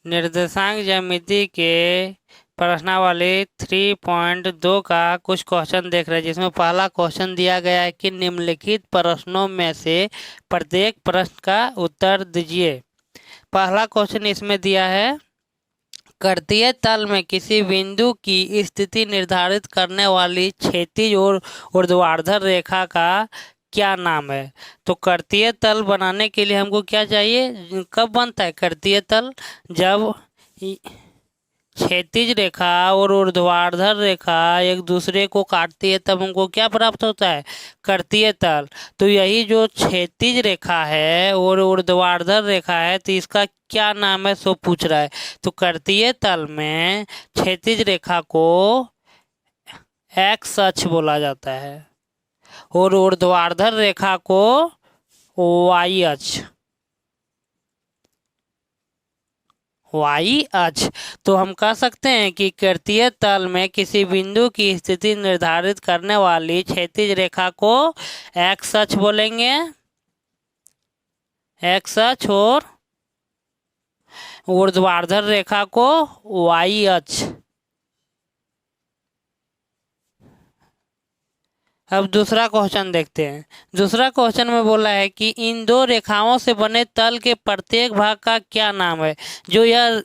निर्देशांक ज्यामिति के प्रश्नावली 3.2 का कुछ क्वेश्चन देख रहे हैं, जिसमें पहला क्वेश्चन दिया गया है कि निम्नलिखित प्रश्नों में से प्रत्येक प्रश्न का उत्तर दीजिए। पहला क्वेश्चन इसमें दिया है, कर्तीय तल में किसी बिंदु की स्थिति निर्धारित करने वाली क्षैतिज और ऊर्ध्वाधर रेखा का क्या नाम है। तो कर्तीय तल बनाने के लिए हमको क्या चाहिए, कब बनता है कर्तीय तल, जब क्षैतिज रेखा और ऊर्ध्वाधर रेखा एक दूसरे को काटती है, तब हमको क्या प्राप्त होता है, कर्तीय तल। तो यही जो क्षैतिज रेखा है और ऊर्ध्वाधर रेखा है, तो इसका क्या नाम है सो पूछ रहा है। तो कर्तीय तल में क्षैतिज रेखा को एक्स अक्ष बोला जाता है और ऊर्ध्वाधर रेखा को वाई अक्ष, वाई अक्ष। तो हम कह सकते हैं कि कर्तीय तल में किसी बिंदु की स्थिति निर्धारित करने वाली क्षैतिज रेखा को एक्स अक्ष बोलेंगे, एक्स अक्ष, और ऊर्ध्वाधर रेखा को वाई अक्ष। अब दूसरा क्वेश्चन देखते हैं। दूसरा क्वेश्चन में बोला है कि इन दो रेखाओं से बने तल के प्रत्येक भाग का क्या नाम है। जो यह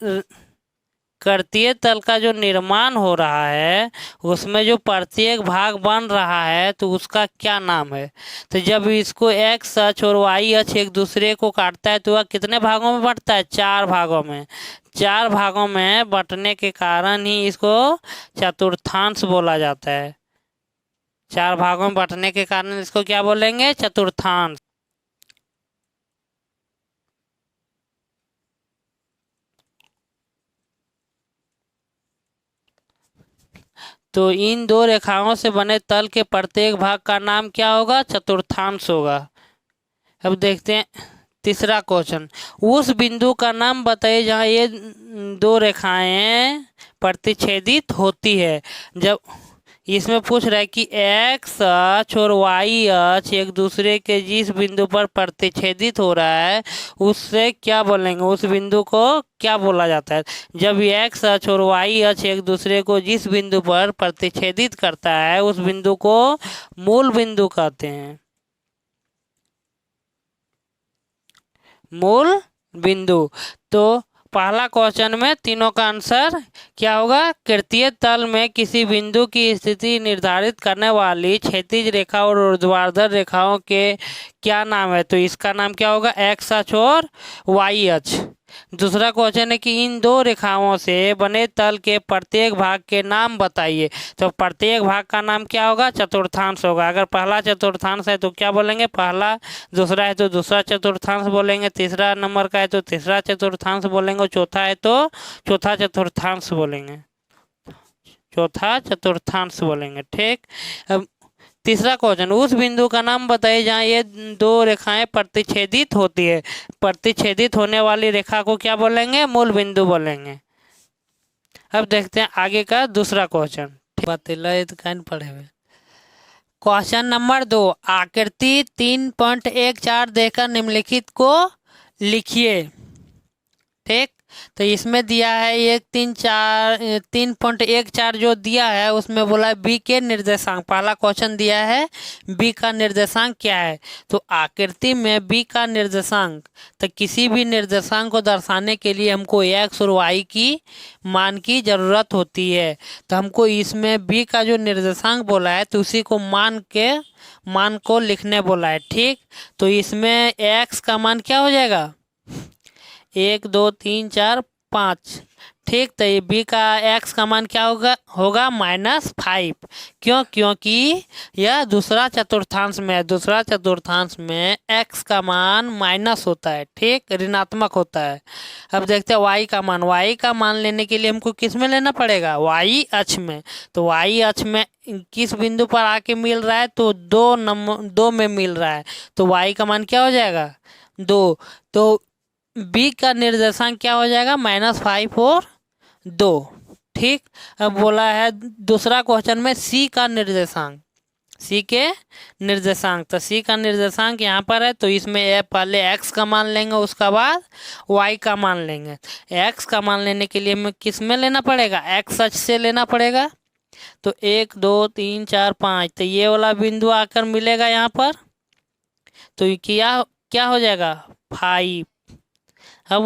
कर्तीय तल का जो निर्माण हो रहा है, उसमें जो प्रत्येक भाग बन रहा है, तो उसका क्या नाम है। तो जब इसको एक्स अक्ष और वाई अक्ष एक दूसरे को काटता है, तो वह कितने भागों में बंटता है, चार भागों में। चार भागों में बंटने के कारण ही इसको चतुर्थांश बोला जाता है। चार भागों में बंटने के कारण इसको क्या बोलेंगे, चतुर्थांश। तो इन दो रेखाओं से बने तल के प्रत्येक भाग का नाम क्या होगा, चतुर्थांश होगा। अब देखते हैं तीसरा क्वेश्चन। उस बिंदु का नाम बताइए जहां ये दो रेखाएं प्रतिच्छेदित होती है। जब इसमें पूछ रहा है कि एक्स अक्ष और वाई अक्ष एक दूसरे के जिस बिंदु पर प्रतिच्छेदित हो रहा है, उससे क्या बोलेंगे, उस बिंदु को क्या बोला जाता है। जब एक्स अक्ष और वाई अक्ष एक दूसरे को जिस बिंदु पर प्रतिच्छेदित करता है, उस बिंदु को मूल बिंदु कहते हैं, मूल बिंदु। तो पहला क्वेश्चन में तीनों का आंसर क्या होगा, कर्तीय तल में किसी बिंदु की स्थिति निर्धारित करने वाली क्षैतिज रेखा और ऊर्ध्वाधर रेखाओं के क्या नाम है। तो इसका नाम क्या होगा, एक्स अक्ष और वाई अक्ष। दूसरा क्वेश्चन है कि इन दो रेखाओं से बने तल के प्रत्येक भाग के नाम बताइए। तो प्रत्येक भाग का नाम क्या होगा, चतुर्थांश होगा। अगर पहला चतुर्थांश है तो क्या बोलेंगे, पहला। दूसरा है तो दूसरा चतुर्थांश बोलेंगे। तीसरा नंबर का है तो तीसरा चतुर्थांश बोलेंगे। चौथा है तो चौथा चतुर्थांश बोलेंगे, चौथा चतुर्थांश बोलेंगे। ठीक। अब तीसरा क्वेश्चन, उस बिंदु का नाम बताइए जहाँ ये दो रेखाएं प्रतिच्छेदित होती है। प्रतिच्छेदित होने वाली रेखा को क्या बोलेंगे, मूल बिंदु बोलेंगे। अब देखते हैं आगे का दूसरा क्वेश्चन। पढ़े हुए क्वेश्चन नंबर 2, आकृति 3.14 देकर निम्नलिखित को लिखिए। ठीक। तो इसमें दिया है एक 3.14 जो दिया है, उसमें बोला है बी के निर्देशांक। पहला क्वेश्चन दिया है बी का निर्देशांक क्या है। तो आकृति में बी का निर्देशांक, तो किसी भी निर्देशांक को दर्शाने के लिए हमको एक्स और वाई की मान की जरूरत होती है। तो हमको इसमें बी का जो निर्देशांक बोला है, तो उसी को मान को लिखने बोला है। ठीक। तो इसमें एक्स का मान क्या हो जाएगा, 1 2 3 4 5। ठीक। तो ये बी का एक्स का मान क्या होगा -5। क्यों, क्योंकि यह दूसरा चतुर्थांश में है। दूसरा चतुर्थांश में एक्स का मान माइनस होता है, ठीक, ऋणात्मक होता है। अब देखते हैं वाई का मान। वाई का मान लेने के लिए हमको किस में लेना पड़ेगा, वाई अक्ष में। तो वाई अक्ष में किस बिंदु पर आके मिल रहा है, तो 2 में मिल रहा है। तो वाई का मान क्या हो जाएगा, 2। तो बी का निर्देशांक क्या हो जाएगा, -5 और 2। ठीक। अब बोला है दूसरा क्वेश्चन में सी का निर्देशांक। सी के निर्देशांक, तो सी का निर्देशांक यहाँ पर है, तो इसमें पहले एक्स का मान लेंगे, उसका बाद वाई का मान लेंगे। एक्स का मान लेने के लिए हमें किस में लेना पड़ेगा, एक्स अक्ष से लेना पड़ेगा। तो 1 2 3 4 5, तो ये वाला बिंदु आकर मिलेगा यहाँ पर, तो ये क्या क्या हो जाएगा 5। अब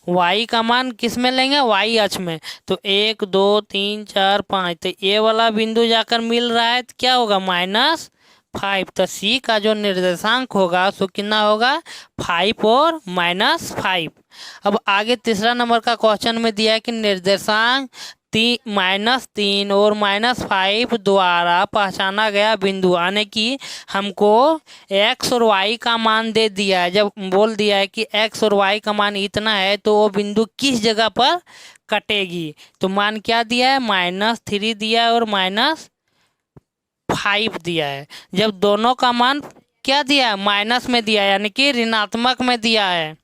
वाई का मान किस में लेंगे, वाई अक्ष में, तो 1 2 3 4 5, तो ये वाला बिंदु जाकर मिल रहा है, तो क्या होगा -5। तो सी का जो निर्देशांक होगा सो कितना होगा 5 और -5। अब आगे तीसरा नंबर का क्वेश्चन में दिया है कि निर्देशांक -3 और -5 द्वारा पहचाना गया बिंदु, यानी कि हमको एक्स और वाई का मान दे दिया है। जब बोल दिया है कि एक्स और वाई का मान इतना है, तो वो बिंदु किस जगह पर कटेगी, तो मान क्या दिया है -3 दिया है और -5 दिया है। जब दोनों का मान क्या दिया है, माइनस में दिया है, यानी कि ऋणात्मक में दिया है,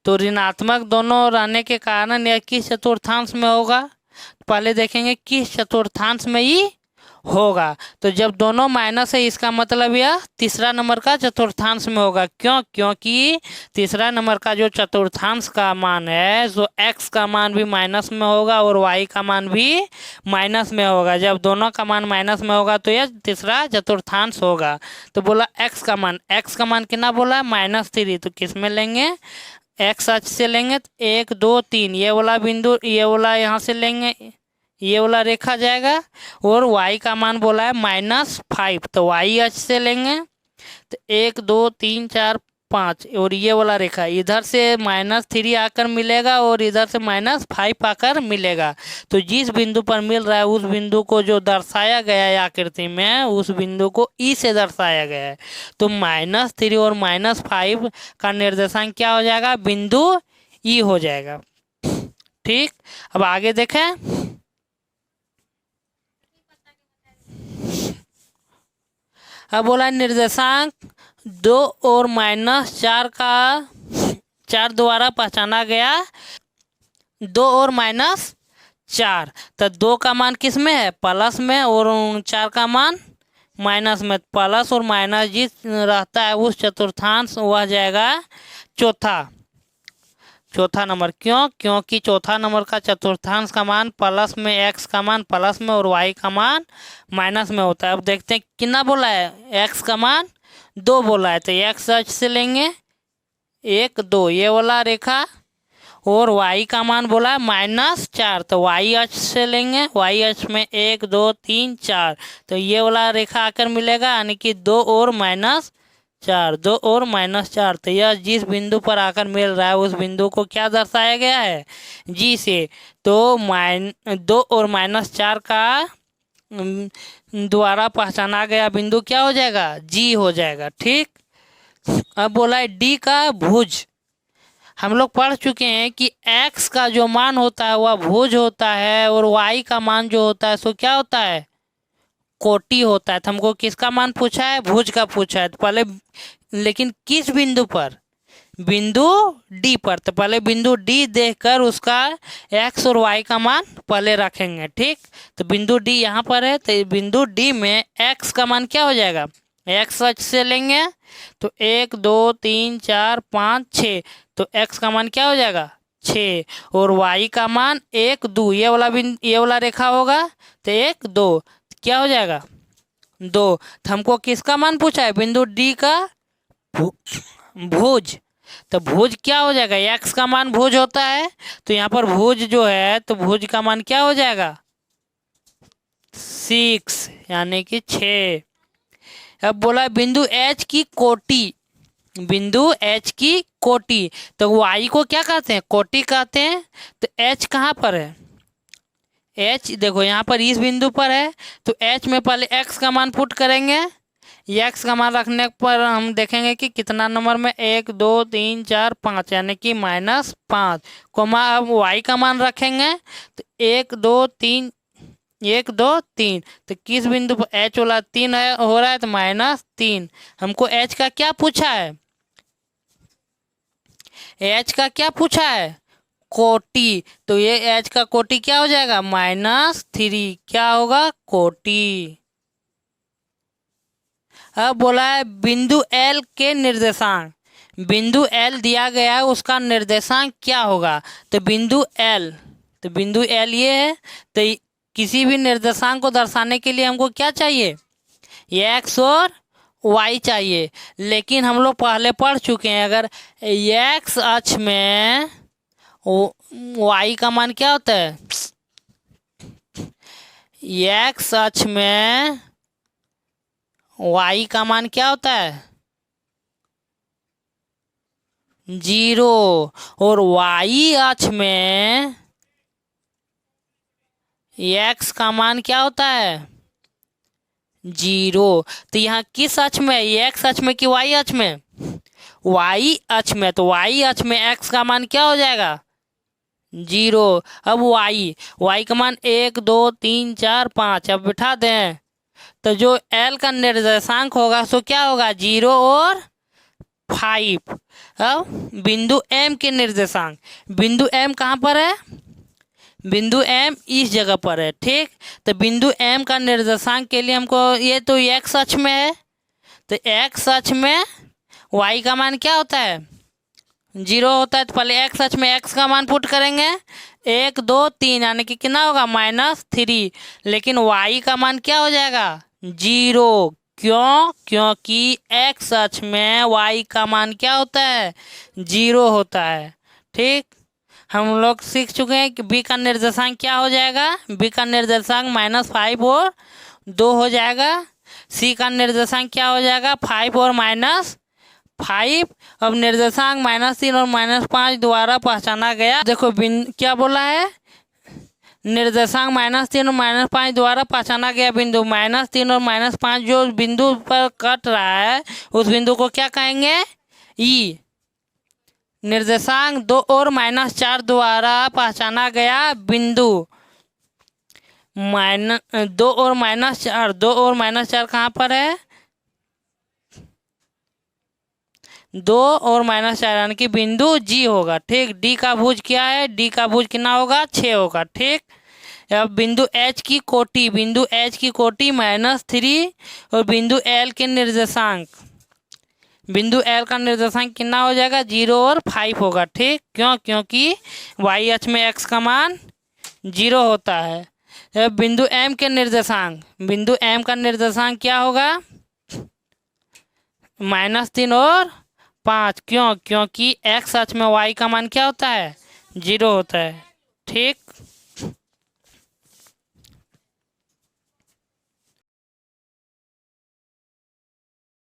तो ऋणात्मक दोनों रहने के कारण यह किस चतुर्थांश में होगा, पहले देखेंगे किस चतुर्थांश में ही होगा। तो जब दोनों माइनस है, इसका मतलब यह तीसरा नंबर का चतुर्थांश में होगा। क्योंकि तीसरा नंबर का जो चतुर्थांश का मान है, जो एक्स का मान भी माइनस में होगा और वाई का मान भी माइनस में होगा। जब दोनों का मान माइनस में होगा तो यह तीसरा चतुर्थांश होगा। तो बोला एक्स का मान कितना बोला -3, तो किस में लेंगे, एक्स अक्ष से लेंगे, तो 1 2 3 ये वाला बिंदु, ये वाला यहाँ से लेंगे, ये वाला रेखा जाएगा, और y का मान बोला है -5, तो y अक्ष से लेंगे, तो 1 2 3 4 5, और ये वाला रेखा इधर से -3 आकर मिलेगा और इधर से -5 आकर मिलेगा। तो जिस बिंदु पर मिल रहा है उस बिंदु को जो दर्शाया गया है आकृति में, उस बिंदु को ई से दर्शाया गया है। तो -3 और -5 का निर्देशांक क्या हो जाएगा, बिंदु ई हो जाएगा। ठीक, अब आगे देखें। अब बोला निर्देशांक 2 और -4 द्वारा पहचाना गया, 2 और -4, तो 2 का मान किस में है, प्लस में, और 4 का मान माइनस में। प्लस और माइनस जिस रहता है उस चतुर्थांश वह जाएगा चौथा नंबर। क्योंकि चौथा नंबर का चतुर्थांश का मान प्लस में, एक्स का मान प्लस में और वाई का मान माइनस में होता है। अब देखते हैं कितना बोला है, एक्स का मान 2 बोला है, तो एक्स अक्ष से लेंगे 1 2 ये वाला रेखा, और y का मान बोला है -4, तो y अक्ष से लेंगे, y अक्ष में 1 2 3 4, तो ये वाला रेखा आकर मिलेगा, यानी कि 2 और -4, तो यह जिस बिंदु पर आकर मिल रहा है उस बिंदु को क्या दर्शाया गया है, जी से। तो 2 और -4 का द्वारा पहचाना गया बिंदु क्या हो जाएगा, जी हो जाएगा। ठीक, अब बोला है डी का भुज। हम लोग पढ़ चुके हैं कि x का जो मान होता है वह भुज होता है, और y का मान जो होता है सो क्या होता है, कोटि होता है। तो हमको किसका मान पूछा है, भुज का पूछा है। तो पहले, लेकिन किस बिंदु पर, बिंदु डी पर, तो पहले बिंदु डी देखकर उसका x और y का मान पहले रखेंगे। ठीक, तो बिंदु डी यहाँ पर है, तो बिंदु डी में x का मान क्या हो जाएगा, x अक्ष से लेंगे, तो 1 2 3 4 5 6, तो x का मान क्या हो जाएगा 6, और y का मान 1 2 ये वाला रेखा होगा, तो 1 2 क्या हो जाएगा 2। तो हमको किसका मान पूछा है, बिंदु डी का भुज। तो भुज क्या हो जाएगा, x का मान भुज होता है, तो यहाँ पर भुज जो है, तो भुज का मान क्या हो जाएगा 6, यानी कि 6। अब बोला बिंदु H की कोटि, बिंदु H की कोटि, तो y को क्या कहते हैं, कोटि कहते हैं। तो H कहाँ पर है, H देखो यहाँ पर इस बिंदु पर है, तो H में पहले x का मान पुट करेंगे, x का मान रखने पर हम देखेंगे कि कितना नंबर में 1 2 3 4 5, यानी कि -5, कोमा अब y का मान रखेंगे, तो 1 2 3 1 2 3, तो किस बिंदु पर h वाला 3 है हो रहा है, तो -3। हमको h का क्या पूछा है, h का क्या पूछा है, कोटि, तो ये h का कोटि क्या हो जाएगा -3, क्या होगा कोटि। अब बोला है बिंदु एल के निर्देशांक, बिंदु एल दिया गया है, उसका निर्देशांक क्या होगा। तो बिंदु एल, तो बिंदु एल ये है, तो किसी भी निर्देशांक को दर्शाने के लिए हमको क्या चाहिए, एक्स और वाई चाहिए। लेकिन हम लोग पहले पढ़ चुके हैं, अगर एक्स अक्ष में वाई का मान क्या होता है, एक्स अक्ष में वाई का मान क्या होता है, 0, और वाई अक्ष में एक्स का मान क्या होता है, 0। तो यहाँ किस अक्ष में, एक्स अक्ष में कि वाई अक्ष में, वाई अक्ष में। तो वाई अक्ष में एक्स का मान क्या हो जाएगा, 0। अब वाई का मान 1 2 3 4 5, अब बिठा दें। तो जो एल का निर्देशांक होगा सो क्या होगा, 0 और 5। अब बिंदु एम के निर्देशांक, बिंदु एम कहाँ पर है, बिंदु एम इस जगह पर है, ठीक। तो बिंदु एम का निर्देशांक के लिए हमको, ये तो एक्स अक्ष में है, तो एक्स अक्ष में वाई का मान क्या होता है, 0 होता है। तो पहले एक्स अक्ष में एक्स का मान पुट करेंगे, 1 2 3, यानी कि कितना होगा, -3। लेकिन वाई का मान क्या हो जाएगा, 0। क्यों, क्योंकि एक्स अक्ष में वाई का मान क्या होता है, 0 होता है, ठीक। हम लोग सीख चुके हैं कि बी का निर्देशांक क्या हो जाएगा, बी का निर्देशांक -5 और 2 हो जाएगा। सी का निर्देशांक क्या हो जाएगा, 5 और -5। अब निर्देशांक -3 और -5 द्वारा पहचाना गया। देखो क्या बोला है, निर्देशांक -3 और -5 द्वारा पहचाना गया बिंदु, -3 और -5 जो बिंदु पर कट रहा है उस बिंदु को क्या कहेंगे, ई। निर्देशांक 2 और -4 द्वारा पहचाना गया बिंदु, 2 और -4, 2 और -4 कहाँ पर है, 2 और -4 यानी कि बिंदु जी होगा, ठीक। डी का भुज क्या है, डी का भुज कितना होगा, 6 होगा, ठीक। अब बिंदु एच की कोटि, बिंदु एच की कोटि -3 और बिंदु एल के निर्देशांक, बिंदु एल का निर्देशांक कितना हो जाएगा, 0 और 5 होगा, ठीक। क्यों, क्योंकि वाई अक्ष में एक्स का मान 0 होता है। अब बिंदु एम के निर्देशांक, बिंदु एम का निर्देशांक क्या होगा, -3 और 5। क्यों, क्योंकि एक्स अक्ष में वाई का मान क्या होता है, 0 होता है, ठीक।